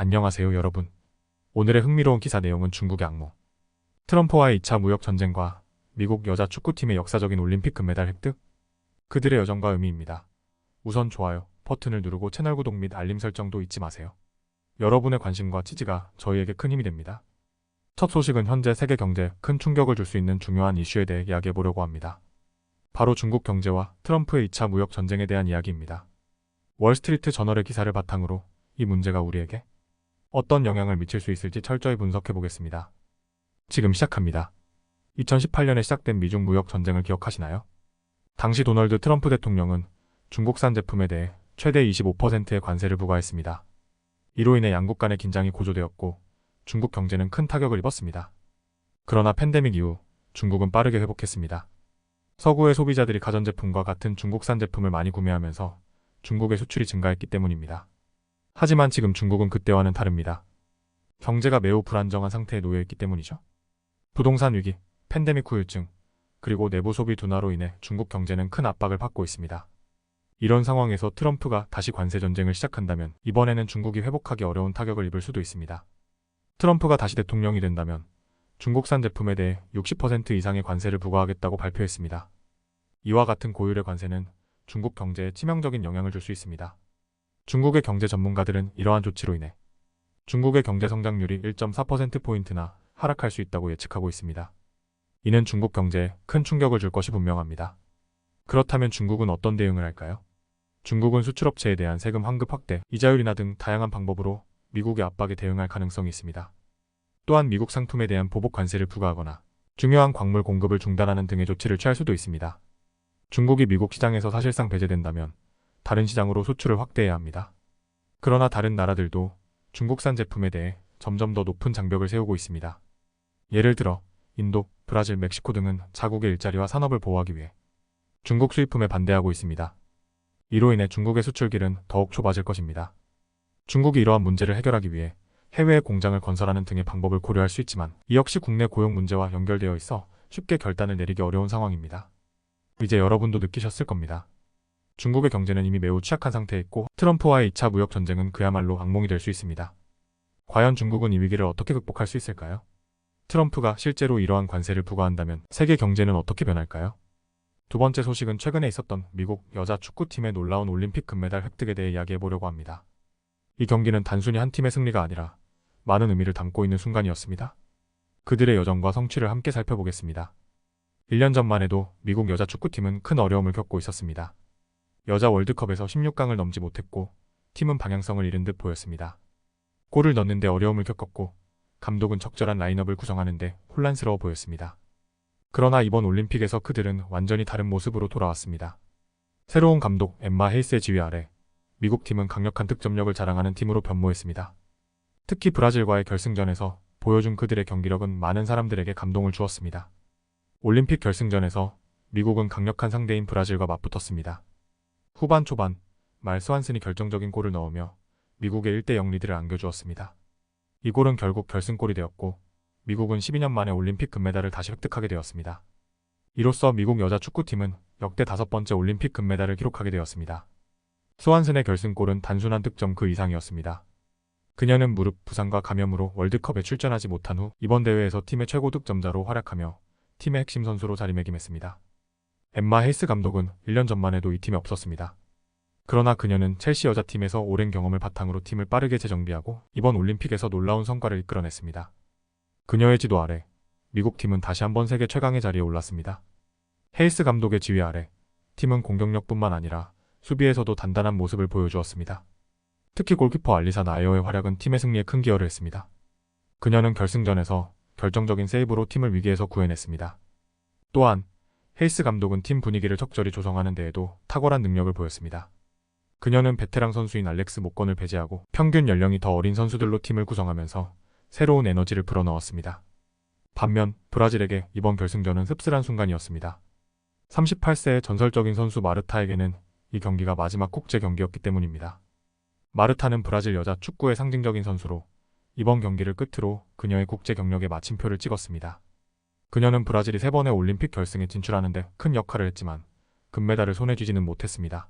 안녕하세요 여러분. 오늘의 흥미로운 기사 내용은 중국의 악몽. 트럼프와의 2차 무역 전쟁과 미국 여자 축구팀의 역사적인 올림픽 금메달 획득? 그들의 여정과 의미입니다. 우선 좋아요 버튼을 누르고 채널 구독 및 알림 설정도 잊지 마세요. 여러분의 관심과 지지가 저희에게 큰 힘이 됩니다. 첫 소식은 현재 세계 경제에 큰 충격을 줄 수 있는 중요한 이슈에 대해 이야기해 보려고 합니다. 바로 중국 경제와 트럼프의 2차 무역 전쟁에 대한 이야기입니다. 월스트리트 저널의 기사를 바탕으로 이 문제가 우리에게 어떤 영향을 미칠 수 있을지 철저히 분석해 보겠습니다. 지금 시작합니다. 2018년에 시작된 미중 무역 전쟁을 기억하시나요? 당시 도널드 트럼프 대통령은 중국산 제품에 대해 최대 25%의 관세를 부과했습니다. 이로 인해 양국 간의 긴장이 고조되었고 중국 경제는 큰 타격을 입었습니다. 그러나 팬데믹 이후 중국은 빠르게 회복했습니다. 서구의 소비자들이 가전제품과 같은 중국산 제품을 많이 구매하면서 중국의 수출이 증가했기 때문입니다. 하지만 지금 중국은 그때와는 다릅니다. 경제가 매우 불안정한 상태에 놓여있기 때문이죠. 부동산 위기, 팬데믹 후유증, 그리고 내부 소비 둔화로 인해 중국 경제는 큰 압박을 받고 있습니다. 이런 상황에서 트럼프가 다시 관세 전쟁을 시작한다면 이번에는 중국이 회복하기 어려운 타격을 입을 수도 있습니다. 트럼프가 다시 대통령이 된다면 중국산 제품에 대해 60% 이상의 관세를 부과하겠다고 발표했습니다. 이와 같은 고율의 관세는 중국 경제에 치명적인 영향을 줄 수 있습니다. 중국의 경제 전문가들은 이러한 조치로 인해 중국의 경제 성장률이 1.4%포인트나 하락할 수 있다고 예측하고 있습니다. 이는 중국 경제에 큰 충격을 줄 것이 분명합니다. 그렇다면 중국은 어떤 대응을 할까요? 중국은 수출업체에 대한 세금 환급 확대, 이자율 인하 등 다양한 방법으로 미국의 압박에 대응할 가능성이 있습니다. 또한 미국 상품에 대한 보복 관세를 부과하거나 중요한 광물 공급을 중단하는 등의 조치를 취할 수도 있습니다. 중국이 미국 시장에서 사실상 배제된다면 다른 시장으로 수출을 확대해야 합니다. 그러나 다른 나라들도 중국산 제품에 대해 점점 더 높은 장벽을 세우고 있습니다. 예를 들어 인도, 브라질, 멕시코 등은 자국의 일자리와 산업을 보호하기 위해 중국 수입품에 반대하고 있습니다. 이로 인해 중국의 수출길은 더욱 좁아질 것입니다. 중국이 이러한 문제를 해결하기 위해 해외에 공장을 건설하는 등의 방법을 고려할 수 있지만 이 역시 국내 고용 문제와 연결되어 있어 쉽게 결단을 내리기 어려운 상황입니다. 이제 여러분도 느끼셨을 겁니다. 중국의 경제는 이미 매우 취약한 상태에 있고 트럼프와의 2차 무역 전쟁은 그야말로 악몽이 될 수 있습니다. 과연 중국은 이 위기를 어떻게 극복할 수 있을까요? 트럼프가 실제로 이러한 관세를 부과한다면 세계 경제는 어떻게 변할까요? 두 번째 소식은 최근에 있었던 미국 여자 축구팀의 놀라운 올림픽 금메달 획득에 대해 이야기해 보려고 합니다. 이 경기는 단순히 한 팀의 승리가 아니라 많은 의미를 담고 있는 순간이었습니다. 그들의 여정과 성취를 함께 살펴보겠습니다. 1년 전만 해도 미국 여자 축구팀은 큰 어려움을 겪고 있었습니다. 여자 월드컵에서 16강을 넘지 못했고 팀은 방향성을 잃은 듯 보였습니다. 골을 넣는데 어려움을 겪었고 감독은 적절한 라인업을 구성하는데 혼란스러워 보였습니다. 그러나 이번 올림픽에서 그들은 완전히 다른 모습으로 돌아왔습니다. 새로운 감독 엠마 헤이스의 지휘 아래 미국 팀은 강력한 득점력을 자랑하는 팀으로 변모했습니다. 특히 브라질과의 결승전에서 보여준 그들의 경기력은 많은 사람들에게 감동을 주었습니다. 올림픽 결승전에서 미국은 강력한 상대인 브라질과 맞붙었습니다. 후반 초반 말 스완슨이 결정적인 골을 넣으며 미국의 1대0 리드를 안겨주었습니다. 이 골은 결국 결승골이 되었고 미국은 12년 만에 올림픽 금메달을 다시 획득하게 되었습니다. 이로써 미국 여자 축구팀은 역대 5번째 올림픽 금메달을 기록하게 되었습니다. 스완슨의 결승골은 단순한 득점 그 이상이었습니다. 그녀는 무릎 부상과 감염으로 월드컵에 출전하지 못한 후 이번 대회에서 팀의 최고 득점자로 활약하며 팀의 핵심 선수로 자리매김했습니다. 엠마 헤이스 감독은 1년 전만 해도 이 팀에 없었습니다. 그러나 그녀는 첼시 여자팀에서 오랜 경험을 바탕으로 팀을 빠르게 재정비하고 이번 올림픽에서 놀라운 성과를 이끌어냈습니다. 그녀의 지도 아래 미국 팀은 다시 한번 세계 최강의 자리에 올랐습니다. 헤이스 감독의 지휘 아래 팀은 공격력뿐만 아니라 수비에서도 단단한 모습을 보여주었습니다. 특히 골키퍼 알리사 나이어의 활약은 팀의 승리에 큰 기여를 했습니다. 그녀는 결승전에서 결정적인 세이브로 팀을 위기에서 구해냈습니다. 또한 헤이스 감독은 팀 분위기를 적절히 조성하는 데에도 탁월한 능력을 보였습니다. 그녀는 베테랑 선수인 알렉스 모건을 배제하고 평균 연령이 더 어린 선수들로 팀을 구성하면서 새로운 에너지를 불어넣었습니다. 반면 브라질에게 이번 결승전은 씁쓸한 순간이었습니다. 38세의 전설적인 선수 마르타에게는 이 경기가 마지막 국제 경기였기 때문입니다. 마르타는 브라질 여자 축구의 상징적인 선수로 이번 경기를 끝으로 그녀의 국제 경력에 마침표를 찍었습니다. 그녀는 브라질이 3번의 올림픽 결승에 진출하는 데 큰 역할을 했지만 금메달을 손에 쥐지는 못했습니다.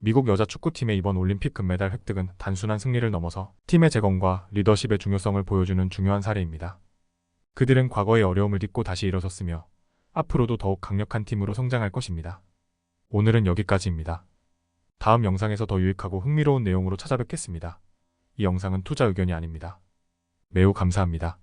미국 여자 축구팀의 이번 올림픽 금메달 획득은 단순한 승리를 넘어서 팀의 재건과 리더십의 중요성을 보여주는 중요한 사례입니다. 그들은 과거의 어려움을 딛고 다시 일어섰으며 앞으로도 더욱 강력한 팀으로 성장할 것입니다. 오늘은 여기까지입니다. 다음 영상에서 더 유익하고 흥미로운 내용으로 찾아뵙겠습니다. 이 영상은 투자 의견이 아닙니다. 매우 감사합니다.